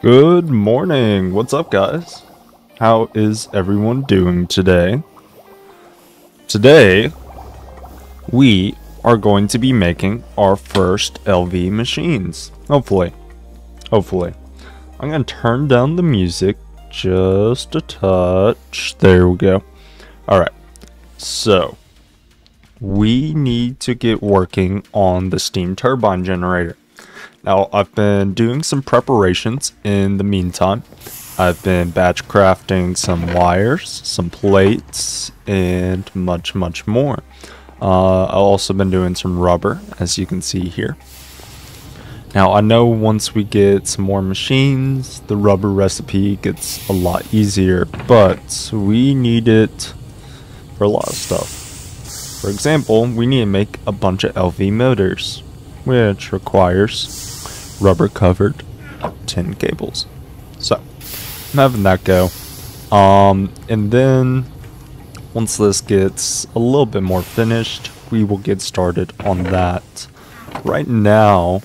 Good morning. What's up, guys? How is everyone doing today? Today, we are going to be making our first LV machines. Hopefully. I'm going to turn down the music just a touch. There we go. Alright. So, we need to get working on the steam turbine generator. Now, I've been doing some preparations in the meantime. I've been batch crafting some wires, some plates, and much more. I've also been doing some rubber, as you can see here. Now, I know once we get some more machines, the rubber recipe gets a lot easier, but we need it for a lot of stuff. For example, we need to make a bunch of LV motors, which requires rubber covered tin cables. So I'm having that go. And then once this gets a little bit more finished, we will get started on that. Right now,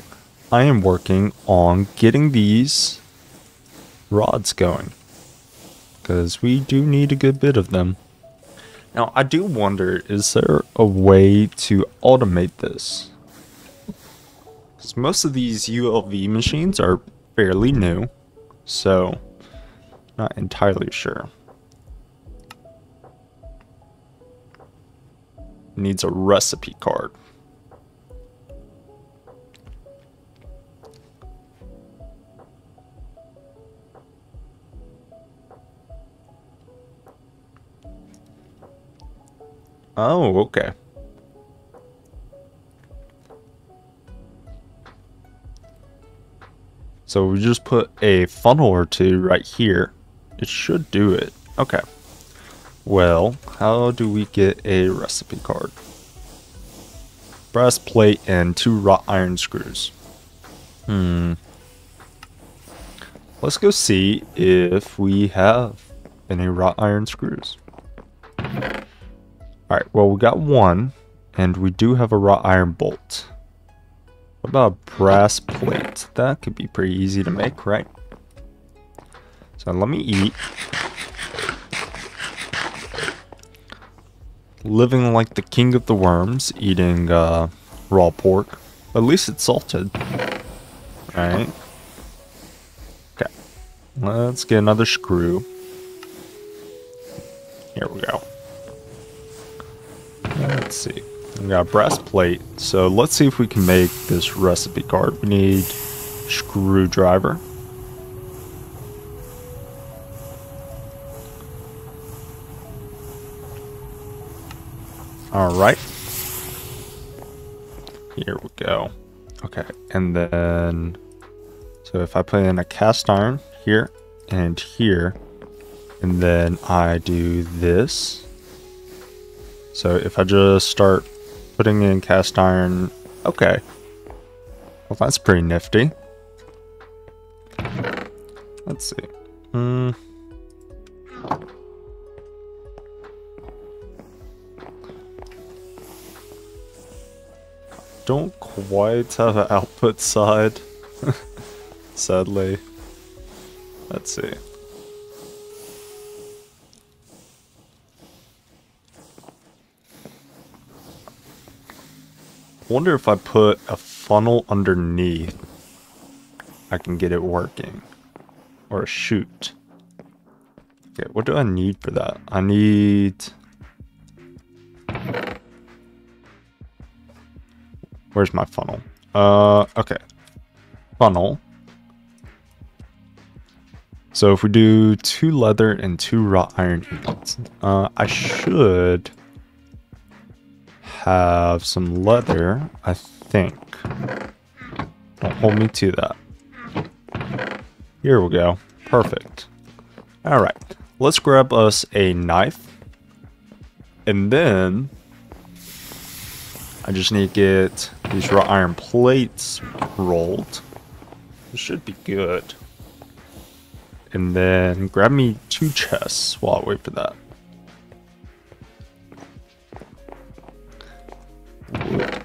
I am working on getting these rods going, because we do need a good bit of them. Now, I do wonder, is there a way to automate this? Most of these ULV machines are fairly new, so not entirely sure. Needs a recipe card. Oh, okay. So we just put a funnel or two right here. It should do it. Okay. Well, how do we get a recipe card? Brass plate and 2 wrought iron screws. Let's go see if we have any wrought iron screws. Alright, well, we got one, and we do have a wrought iron bolt. What about a brass plate? That could be pretty easy to make, right? So let me eat. Living like the king of the worms, eating raw pork. At least it's salted. Alright. Okay. Let's get another screw. Here we go. Let's see. We got a brass plate, so let's see if we can make this recipe card. We need screwdriver. Alright. Here we go. Okay, and then, so if I put in a cast iron here and here, and then I do this. So if I just start putting in cast iron, okay. Well, that's pretty nifty. Let's see. Don't quite have an output side, sadly. Let's see. Wonder if I put a funnel underneath, I can get it working. Or a chute. Okay, what do I need for that? I need... Where's my funnel? Okay. Funnel. So if we do 2 leather and 2 wrought iron ingots, I should have some leather, I think. Don't hold me to that. Here we go. Perfect. Alright. Let's grab us a knife. And then I just need to get these wrought iron plates rolled. This should be good. And then grab me 2 chests while I wait for that. Wood.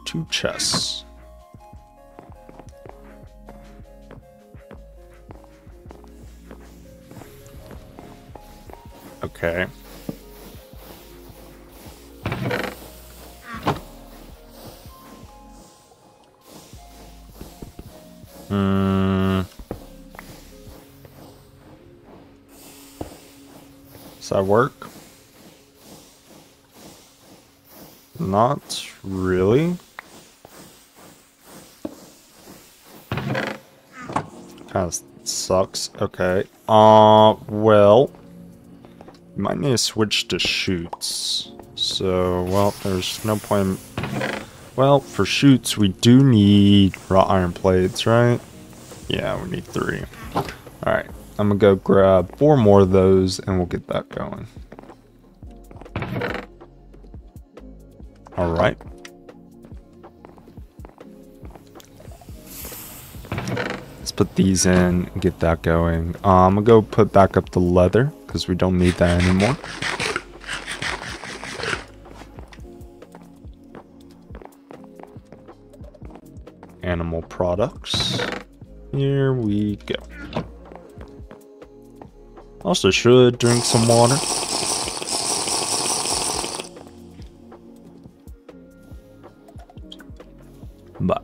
2 chests. Okay. Does that work? Not really. Kind of sucks. Okay. Well, you might need to switch to shoots. So, well, there's no point. Well, for shoots, we do need wrought iron plates, right? Yeah, we need 3. Alright, I'm gonna go grab 4 more of those and we'll get that going. Alright. Let's put these in and get that going. I'm gonna go put back up the leather because we don't need that anymore. Animal products. Here we go. Also should drink some water. But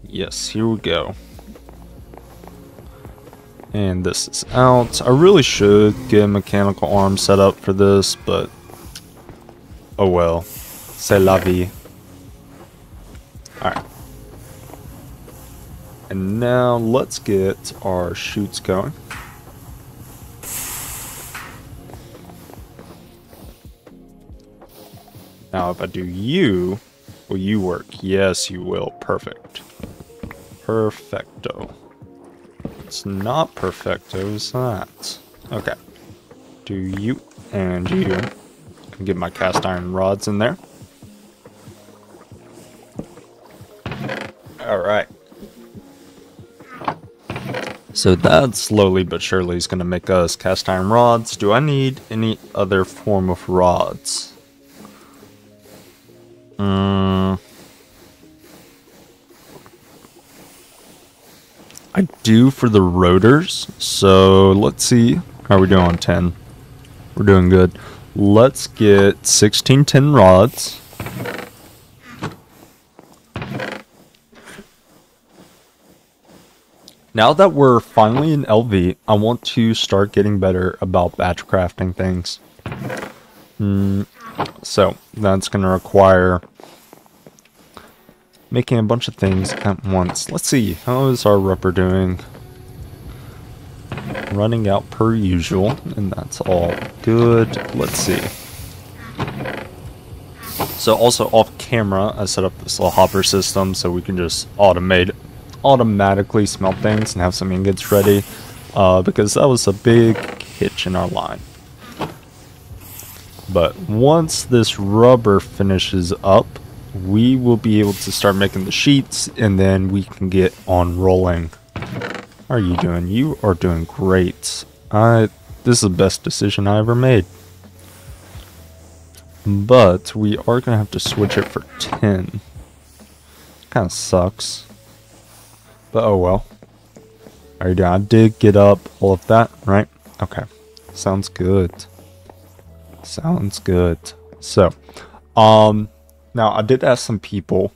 yes, here we go. And this is out. I really should get a mechanical arm set up for this, but oh well. C'est la vie. Alright. And now let's get our chutes going. Now if I do you, will you work? Yes, you will. Perfect. Perfecto. It's not perfecto, it's that. Okay. Do you and you. Can get my cast iron rods in there. Alright. So that slowly but surely is going to make us cast iron rods. Do I need any other form of rods? I do for the rotors. So let's see. How are we doing on 10? We're doing good. Let's get 16 tin rods. Now that we're finally in LV, I want to start getting better about batch crafting things. So that's going to require making a bunch of things at once. Let's see, how is our rubber doing? Running out per usual, and that's all good. Let's see. So also off camera, I set up this little hopper system so we can just automatically smelt things and have some ingots ready, because that was a big hitch in our line. But once this rubber finishes up, we will be able to start making the sheets, and then we can get on rolling. How are you doing? You are doing great. This is the best decision I ever made. But we are going to have to switch it for 10. Kind of sucks. But oh well. How are you doing? I did get up all of that, right? Okay. Sounds good. Sounds good. So, now I did ask some people.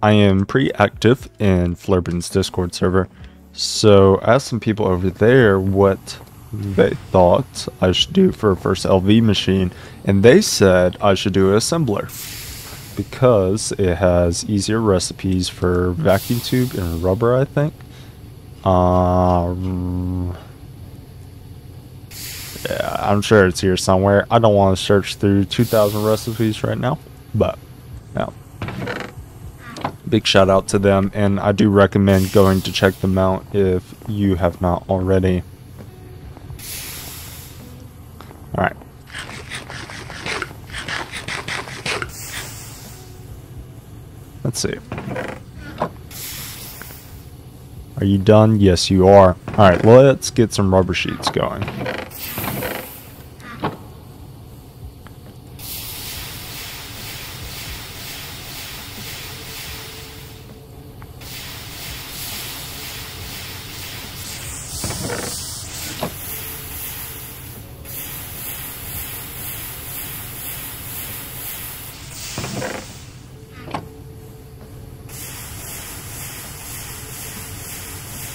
I am pretty active in Flurbin's Discord server. So I asked some people over there what they thought I should do for a first LV machine, and they said I should do an assembler because it has easier recipes for vacuum tube and rubber, I think. Yeah, I'm sure it's here somewhere. I don't want to search through 2,000 recipes right now, but yeah. Big shout out to them, and I do recommend going to check them out if you have not already. Alright. Let's see. Are you done? Yes, you are. Alright, let's get some rubber sheets going.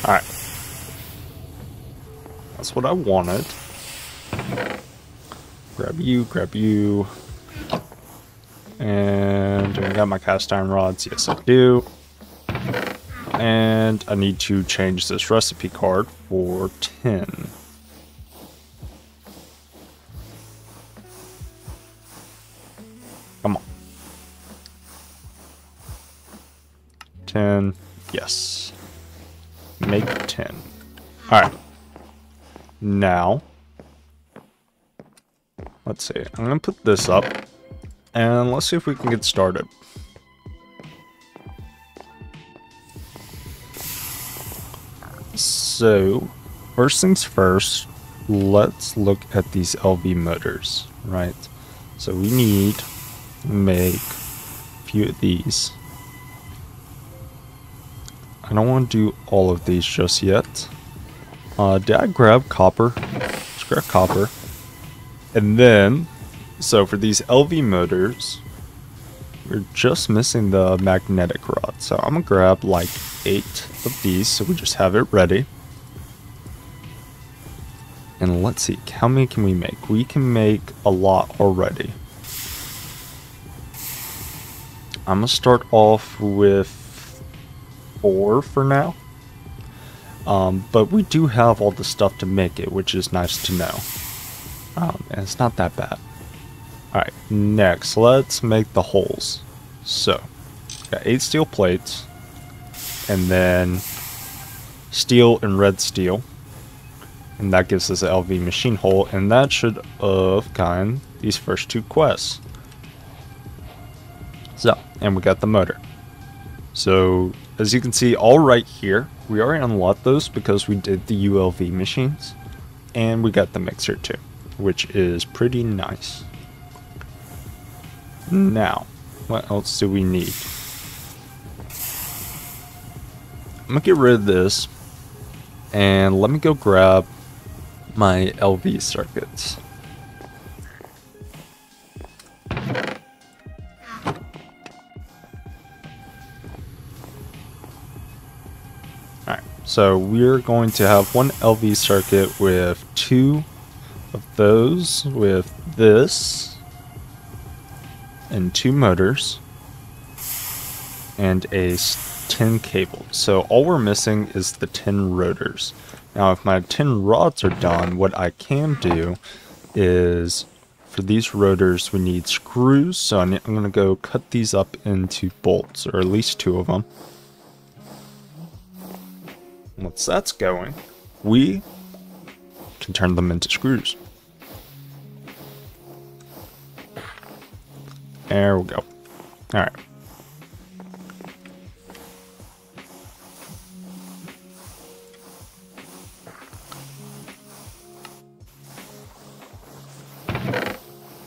Alright. That's what I wanted. Grab you, grab you. And do I got my cast iron rods? Yes, I do. And I need to change this recipe card for tin. Come on. 10. Yes. Make 10. Alright. Now, let's see. I'm going to put this up. And let's see if we can get started. So, first things first, let's look at these LV motors, right? So we need to make a few of these. I don't want to do all of these just yet. Did I grab copper? Let's grab copper. And then, so for these LV motors, we're just missing the magnetic rod. So I'm going to grab like 8 of these so we just have it ready. And let's see, how many can we make? We can make a lot already. I'm going to start off with 4 for now. But we do have all the stuff to make it, which is nice to know. And it's not that bad. Alright, next, let's make the holes. So, got 8 steel plates, and then steel and red steel. And that gives us an LV machine hole, and that should have gotten these first 2 quests. So, and we got the motor. So, as you can see, all right here, we already unlocked those because we did the ULV machines. And we got the mixer too, which is pretty nice. Now, what else do we need? I'm gonna get rid of this, and let me go grab my LV circuits. Alright, so we're going to have one LV circuit with 2 of those, with this, and 2 motors, and a tin cable. So all we're missing is the tin rotors. Now if my tin rods are done, what I can do is, for these rotors we need screws, so I'm going to go cut these up into bolts, or at least 2 of them. Once that's going, we can turn them into screws. There we go. Alright.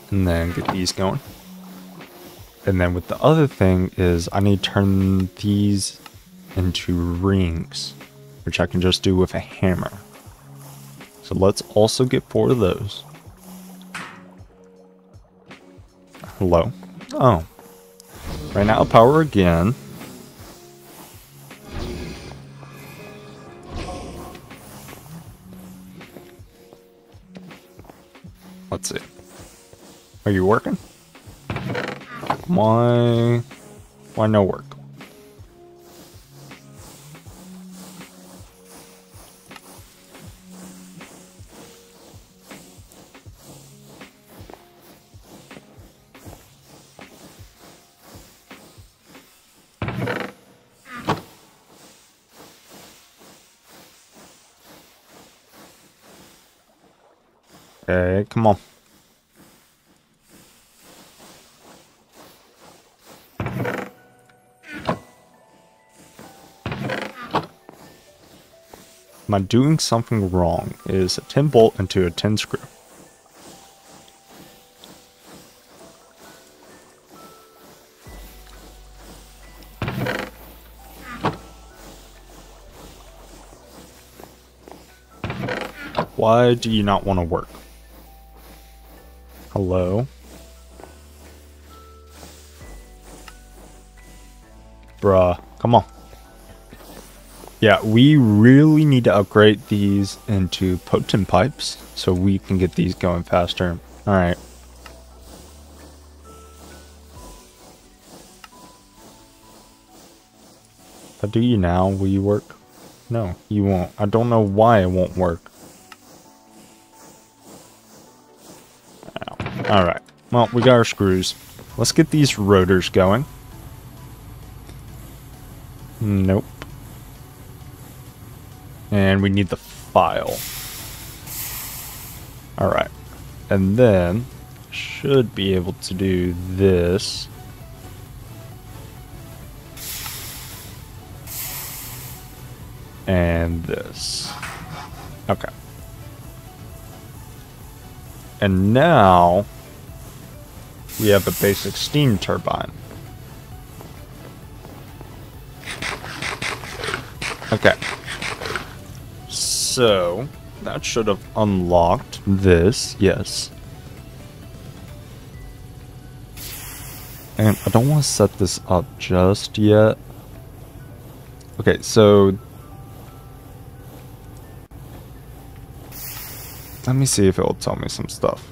And then get these going. And then with the other thing is I need to turn these into rings, which I can just do with a hammer. So let's also get 4 of those. Hello. Oh. Right now, power again. Let's see. Are you working? Why no work? Okay, come on. Am I doing something wrong? Is a tin bolt into a tin screw. Why do you not want to work? Hello? Bruh, come on. Yeah, we really need to upgrade these into potent pipes so we can get these going faster. Alright. If I do you now, will you work? No, you won't. I don't know why it won't work. Alright. Well, we got our screws. Let's get these rotors going. Nope. And we need the file. Alright. And then, should be able to do this. And this. Okay. And now, we have a basic steam turbine. Okay. So, that should have unlocked this, yes. And I don't want to set this up just yet. Okay, so let me see if it'll tell me some stuff.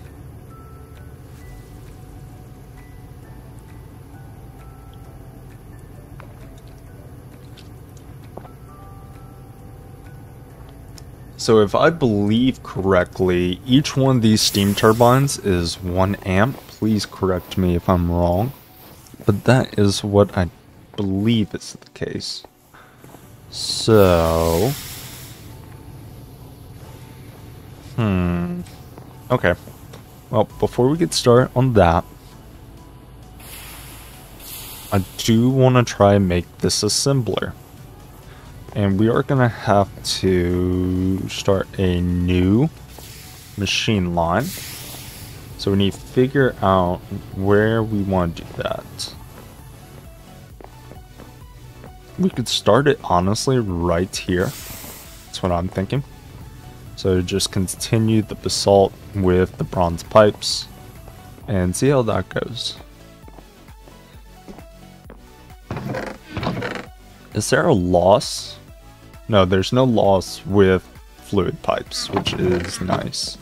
So if I believe correctly, each one of these steam turbines is 1 amp. Please correct me if I'm wrong. But that is what I believe is the case. So... Okay. Well, before we get started on that, I do want to try and make this assembler. And we are going to have to start a new machine line. So we need to figure out where we want to do that. We could start it honestly right here. That's what I'm thinking. So just continue the basalt with the bronze pipes and see how that goes. Is there a loss? No, there's no loss with fluid pipes, which is nice.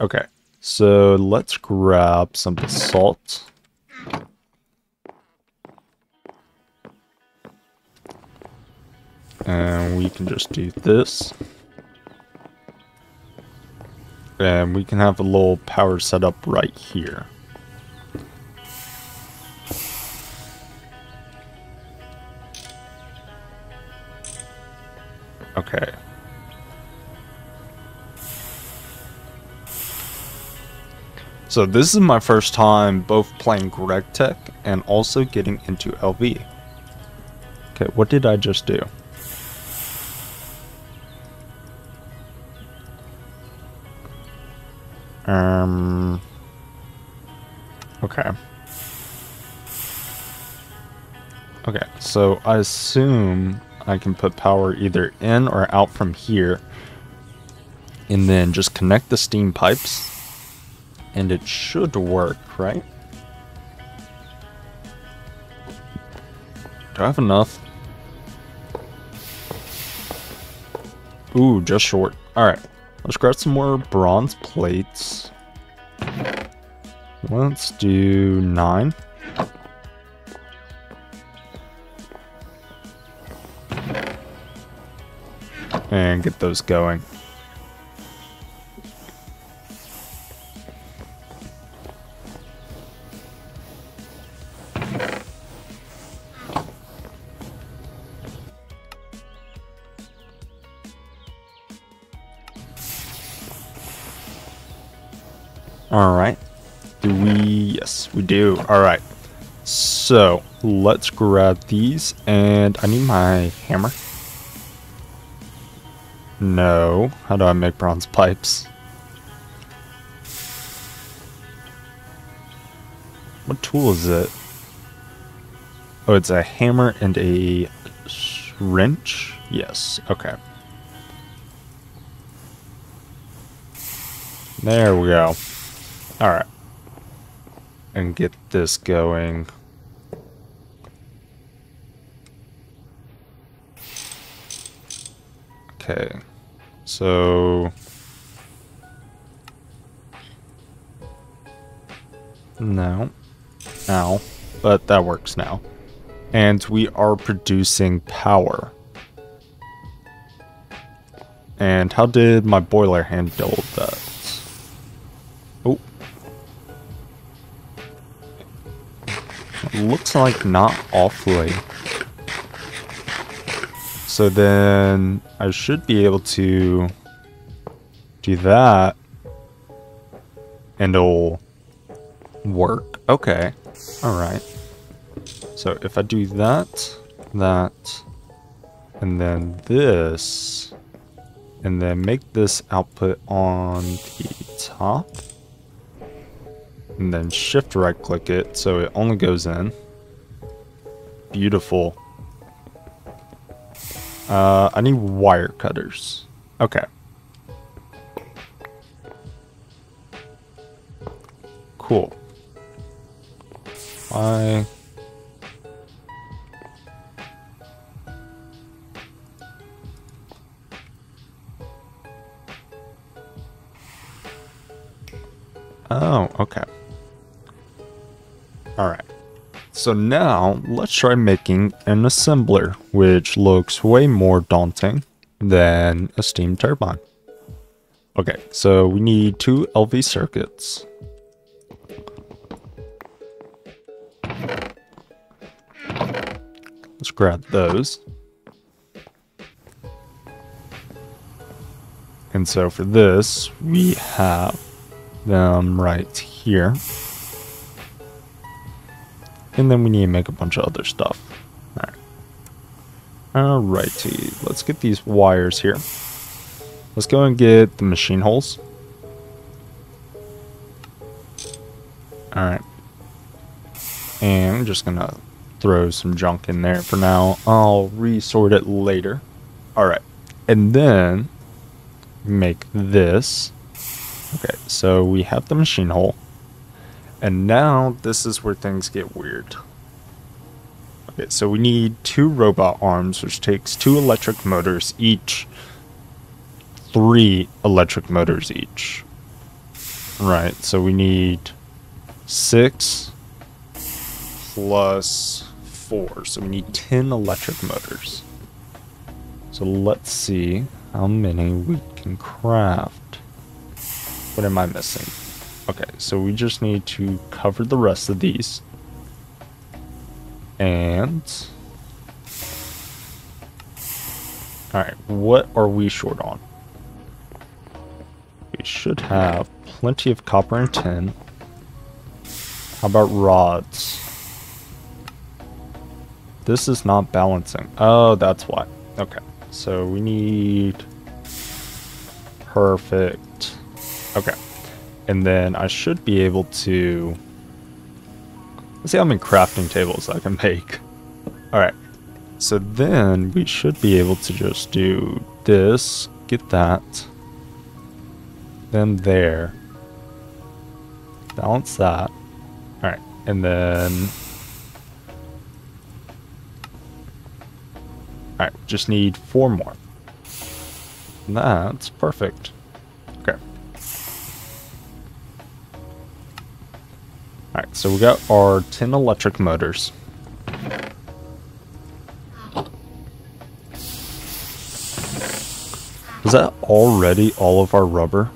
Okay, so let's grab some basalt. And we can just do this. And we can have a little power setup right here. Okay. So this is my first time both playing GregTech and also getting into LV. Okay, what did I just do? Okay. Okay, so I assume I can put power either in or out from here. And then just connect the steam pipes. And it should work, right? Do I have enough? Ooh, just short. Alright, let's grab some more bronze plates. Let's do 9. And get those going. Alright. Do we? Yes, we do. Alright. So, let's grab these. And I need my hammer. No. How do I make bronze pipes? What tool is it? Oh, it's a hammer and a wrench? Yes. Okay. There we go. Alright. And get this going. Okay. So... No. Ow. But that works now. And we are producing power. And how did my boiler handle that? Oh. Looks like not awfully. So then I should be able to do that. And it'll work. Okay. Alright. So if I do that, and then this, and then make this output on the top, and then shift right click it so it only goes in. Beautiful. I need wire cutters. Okay. Cool. Why? Oh, okay. Alright. So now, let's try making an assembler, which looks way more daunting than a steam turbine. Okay, so we need 2 LV circuits. Let's grab those. And so for this, we have them right here. And then we need to make a bunch of other stuff. Alright. Alrighty, let's get these wires here. Let's go and get the machine holes. Alright. And I'm just gonna throw some junk in there for now. I'll resort it later. Alright. And then make this. Okay, so we have the machine hole. And now this is where things get weird. Okay, so we need 2 robot arms, which takes 2 electric motors each. 3 electric motors each. Right, so we need 6 plus 4. So we need 10 electric motors. So let's see how many we can craft. What am I missing? Okay, so we just need to cover the rest of these. And... Alright, what are we short on? We should have plenty of copper and tin. How about rods? This is not balancing. Oh, that's why. Okay, so we need... Perfect. Okay. And then I should be able to... Let's see how many crafting tables I can make. Alright. So then we should be able to just do this, get that, then there, balance that. Alright. And then... Alright, just need 4 more. That's perfect. Okay. Alright, so we got our 10 electric motors. Is that already all of our rubber?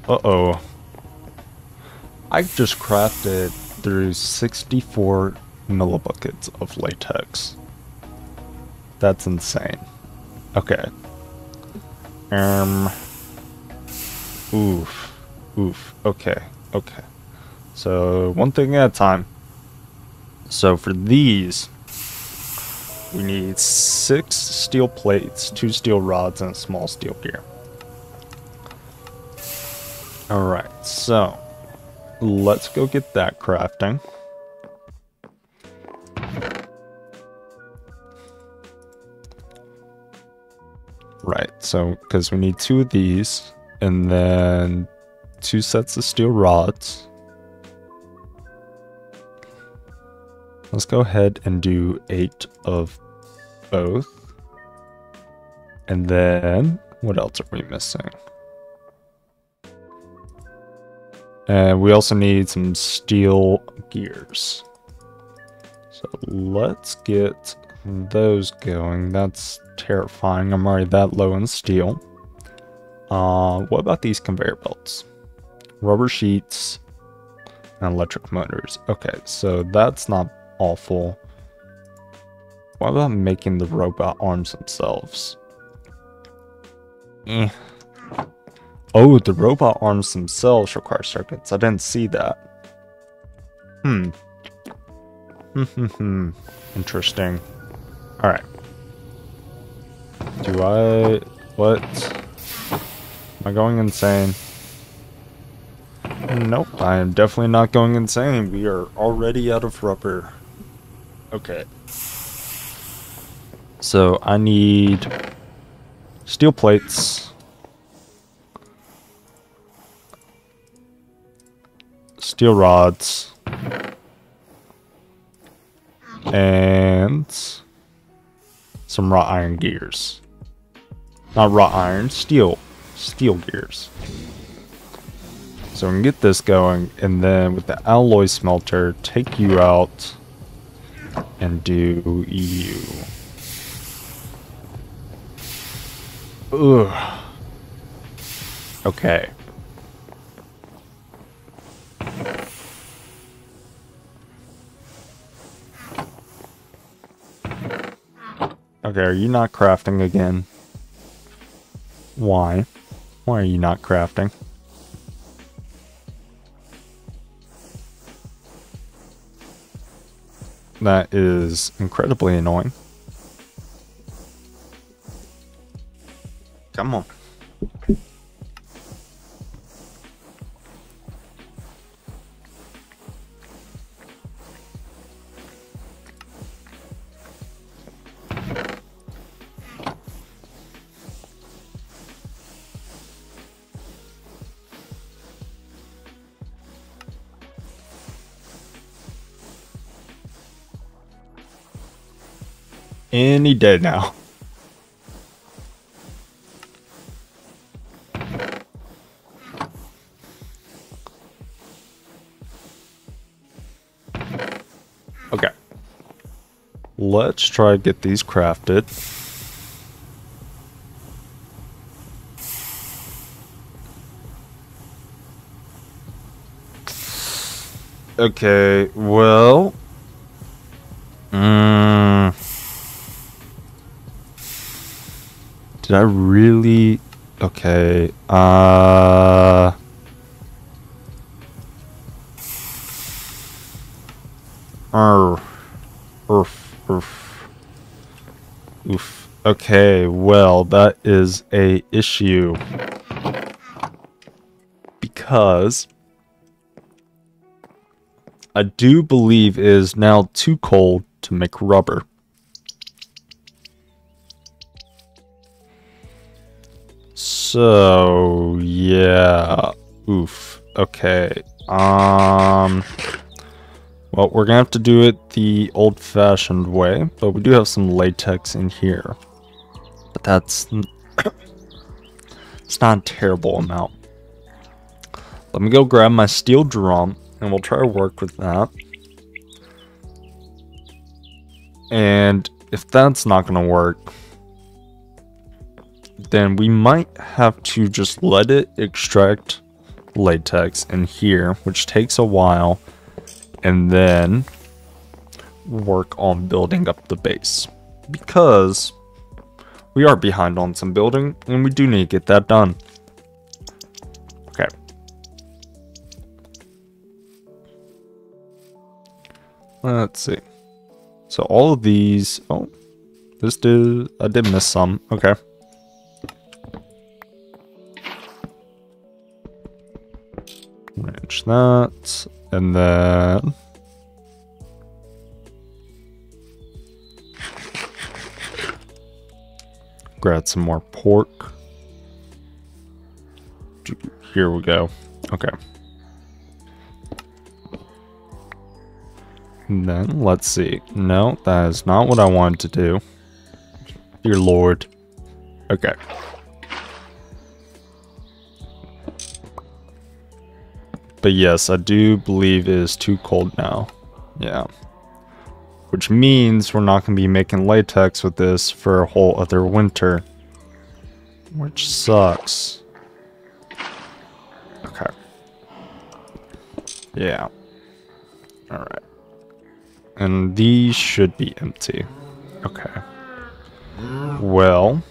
Uh-oh. I just crafted through 64 millibuckets of latex. That's insane. Okay. Oof. Oof. Okay. Okay. So, one thing at a time. So, for these, we need 6 steel plates, 2 steel rods, and a small steel gear. Alright, so, let's go get that crafting. Right, so, because we need 2 of these, and then 2 sets of steel rods. Let's go ahead and do 8 of both. And then, what else are we missing? And we also need some steel gears. So let's get those going. That's terrifying. I'm already that low in steel. What about these conveyor belts? Rubber sheets and electric motors. Okay, so that's not awful. What about making the robot arms themselves? Oh, the robot arms themselves require circuits. I didn't see that. Interesting. Alright. What? Am I going insane? Nope, I am definitely not going insane. We are already out of rubber. Okay. So I need steel plates, steel rods, and some wrought iron gears. Not wrought iron, steel gears. So we can get this going, and then with the alloy smelter, take you out and do you. Ugh. Okay. Okay, are you not crafting again? Why? Why are you not crafting? That is incredibly annoying. Come on. Any day now. Okay. Let's try to get these crafted. Okay, well... Did I really... Okay, Oof. Okay, well, that is a issue. Because... I do believe it is now too cold to make rubber. So, yeah. Oof. Okay. Well, we're gonna have to do it the old-fashioned way, but we do have some latex in here. But that's... it's not a terrible amount. Let me go grab my steel drum, and we'll try to work with that. And if that's not gonna work, then we might have to just let it extract latex in here, which takes a while, and then work on building up the base, because we are behind on some building and we do need to get that done. Okay. Let's see. So all of these, oh, I did miss some. Okay. Range that, and then grab some more pork. Here we go. Okay. And then let's see. No, that is not what I wanted to do. Dear Lord. Okay. But yes, I do believe it is too cold now. Yeah. Which means we're not going to be making latex with this for a whole other winter. Which sucks. Okay. Yeah. Alright. And these should be empty. Okay. Well,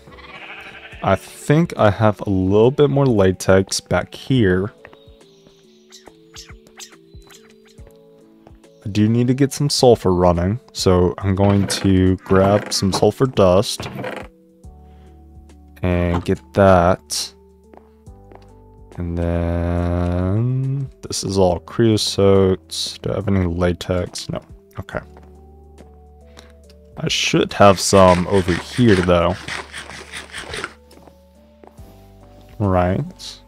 I think I have a little bit more latex back here. I do need to get some sulfur running, so I'm going to grab some sulfur dust and get that. And then this is all creosote. Do I have any latex? No. Okay. I should have some over here though. Right.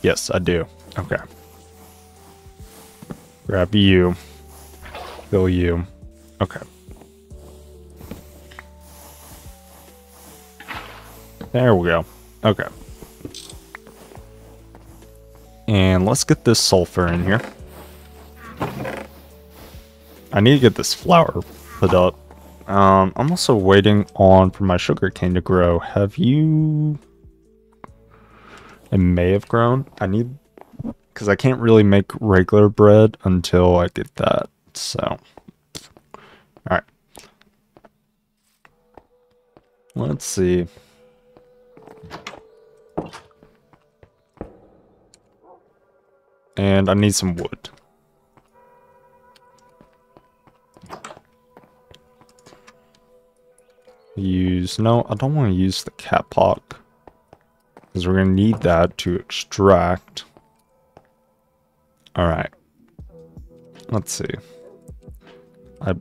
Yes, I do. Okay. Grab you. Fill you. Okay. There we go. Okay. And let's get this sulfur in here. I need to get this flour put up. I'm also waiting for my sugar cane to grow. Have you... It may have grown. I need... Because I can't really make regular bread until I get that. So... Alright. Let's see. And I need some wood. No, I don't want to use the cat pock. Because we're going to need that to extract. Alright. Let's see.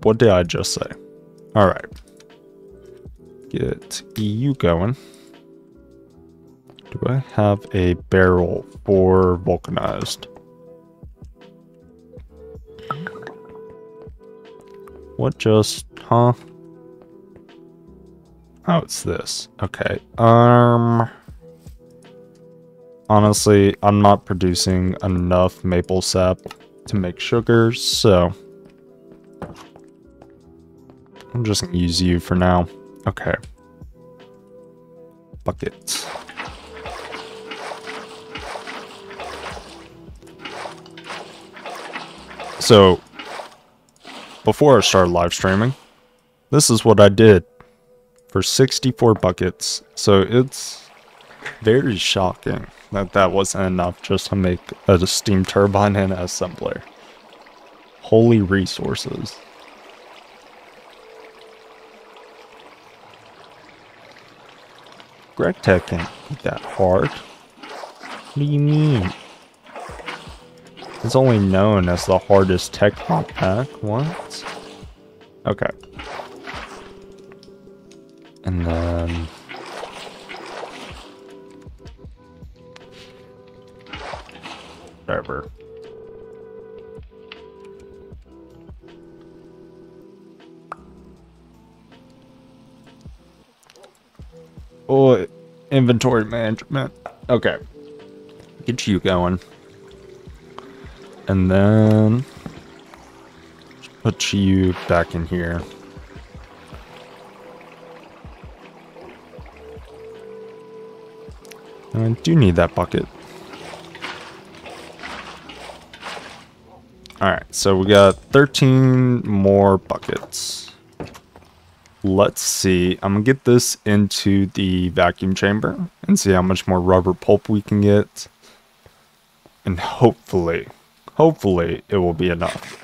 What did I just say? Alright. Get you going. Do I have a barrel for vulcanized? What just... Huh? Oh, it's this. Okay. Honestly, I'm not producing enough maple sap to make sugar, so... I'm just gonna use you for now. Okay. Bucket. So, before I started live streaming, this is what I did for 64 buckets. So it's very shocking that that wasn't enough just to make a steam turbine and an assembler. Holy resources. GregTech can't be that hard. What do you mean? It's only known as the hardest tech Modpack. What? Okay. And then... Whatever. Oh, inventory management. Okay. Get you going. And then put you back in here. And I do need that bucket. Alright, so we got 13 more buckets. Let's see. I'm gonna get this into the vacuum chamber and see how much more rubber pulp we can get. And hopefully it will be enough.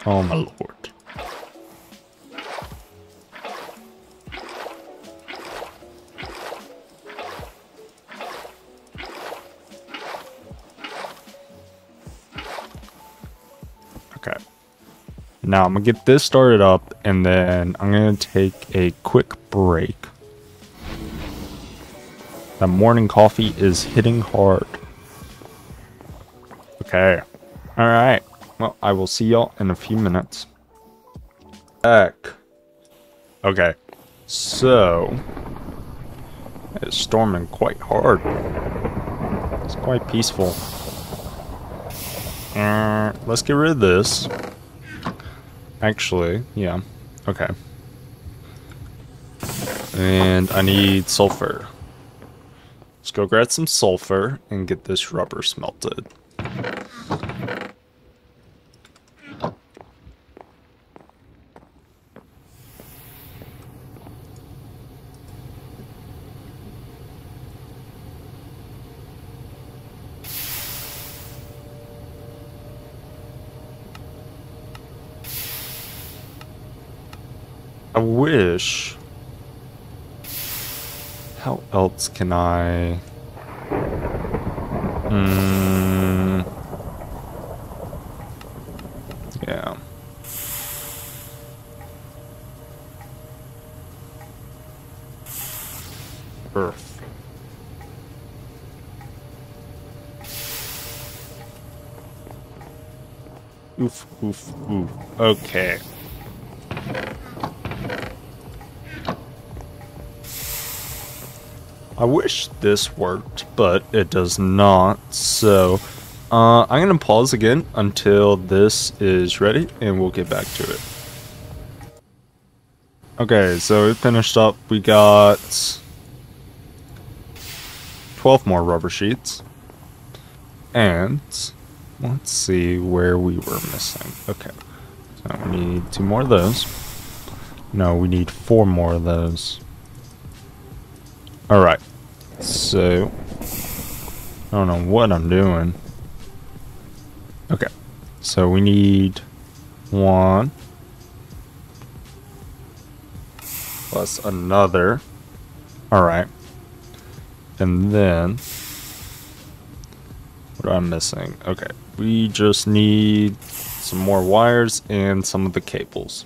Oh my lord. Okay. Now I'm gonna get this started up and then I'm gonna take a quick break. That morning coffee is hitting hard. Okay. Alright. Well, I will see y'all in a few minutes. Back. Okay. So, it's storming quite hard. It's quite peaceful. Let's get rid of this. Actually, yeah. Okay. And I need sulfur. Let's go grab some sulfur and get this rubber smelted. I wish... How else can I... Yeah. Earth. Oof, oof, oof. Okay. I wish this worked, but it does not, so I'm going to pause again until this is ready, and we'll get back to it. Okay, so we finished up. We got 12 more rubber sheets, and let's see where we were missing. Okay, so we need 2 more of those. No, we need 4 more of those. Alright. So, I don't know what I'm doing. Okay, so we need 1 plus another. Alright, and then what am I missing? Okay, we just need some more wires and some of the cables.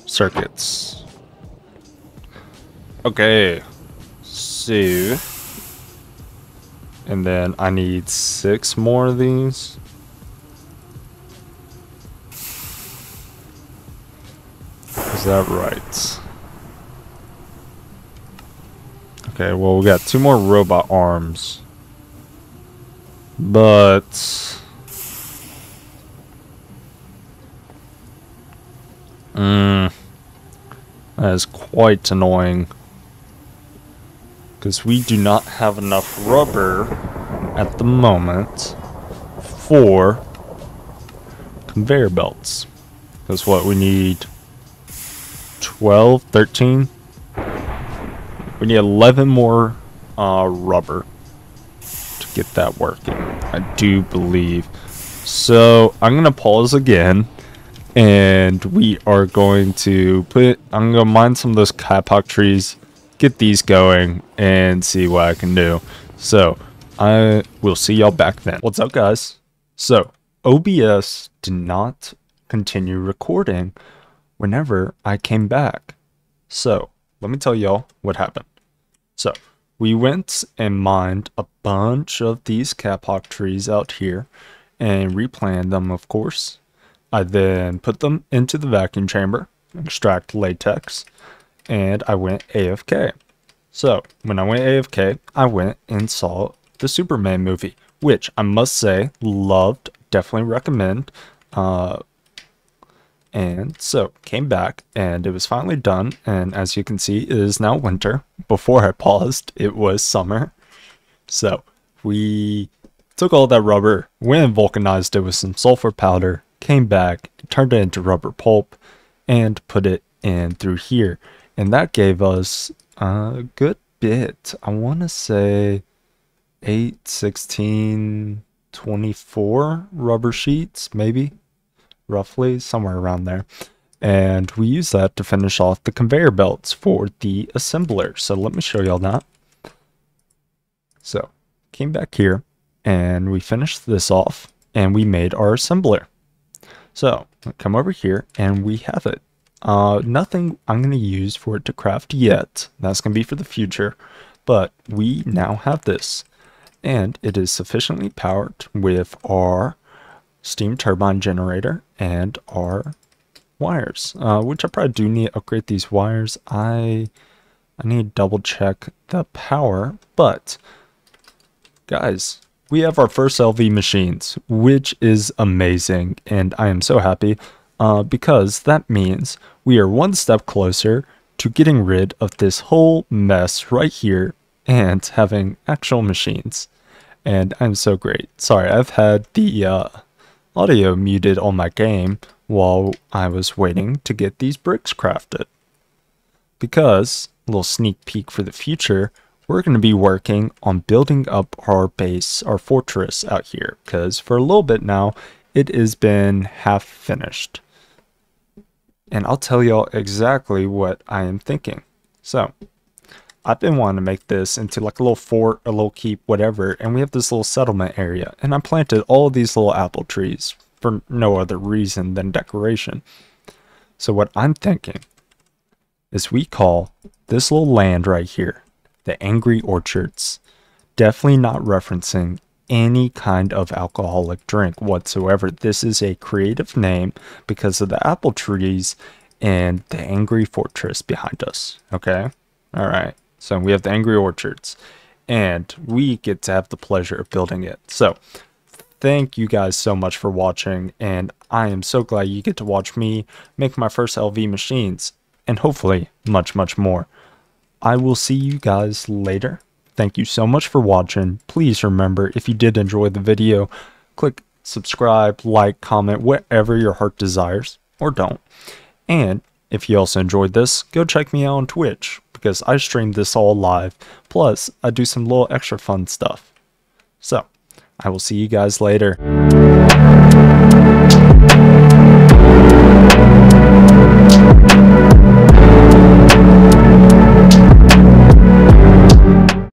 Circuits. Okay. So, and then I need 6 more of these. Is that right? Okay, well, we got 2 more robot arms. But that is quite annoying. Because we do not have enough rubber at the moment for conveyor belts. Because what we need 12, 13. We need 11 more rubber to get that working, I do believe. So I'm going to pause again. And we are going to I'm going to mine some of those kapok trees, get these going, and see what I can do. So I will see y'all back then. What's up, guys? So OBS did not continue recording whenever I came back. So let me tell y'all what happened. So we went and mined a bunch of these kapok trees out here and replanted them, of course. I then put them into the vacuum chamber, extract latex, and I went AFK. So, when I went AFK, I went and saw the Superman movie, which I must say, loved, definitely recommend. And so, came back, and it was finally done, and as you can see, it is now winter. Before I paused, it was summer. So, we took all that rubber, went and vulcanized it with some sulfur powder, came back, turned it into rubber pulp, and put it in through here. And that gave us a good bit. I want to say 8, 16, 24 rubber sheets, maybe, roughly, somewhere around there. And we used that to finish off the conveyor belts for the assembler. So let me show y'all that. So, came back here, and we finished this off, and we made our assembler. So, come over here, and we have it. Nothing I'm going to use for it to craft yet. That's going to be for the future. But we now have this. and it is sufficiently powered with our steam turbine generator and our wires, which I probably do need to upgrade these wires. I need to double check the power, but guys, we have our first LV machines, which is amazing, and I am so happy because that means we are one step closer to getting rid of this whole mess right here and having actual machines. And I'm so great. Sorry, I've had the audio muted on my game while I was waiting to get these bricks crafted. Because, a little sneak peek for the future, we're going to be working on building up our base, our fortress out here. Because for a little bit now, it has been half finished. And I'll tell y'all exactly what I am thinking. So, I've been wanting to make this into like a little fort, a little keep, whatever. And we have this little settlement area. And I planted all these little apple trees for no other reason than decoration. So what I'm thinking is we call this little land right here the Angry Orchards. Definitely not referencing any kind of alcoholic drink whatsoever. This is a creative name because of the apple trees and the Angry Fortress behind us. Okay? Alright. So we have the Angry Orchards. And we get to have the pleasure of building it. So, thank you guys so much for watching. And I am so glad you get to watch me make my first LV machines. And hopefully much, much more. I will see you guys later. Thank you so much for watching. Please remember, if you did enjoy the video, click subscribe, like, comment, whatever your heart desires, or don't. And if you also enjoyed this, go check me out on Twitch, because I stream this all live. Plus, I do some little extra fun stuff. So, I will see you guys later.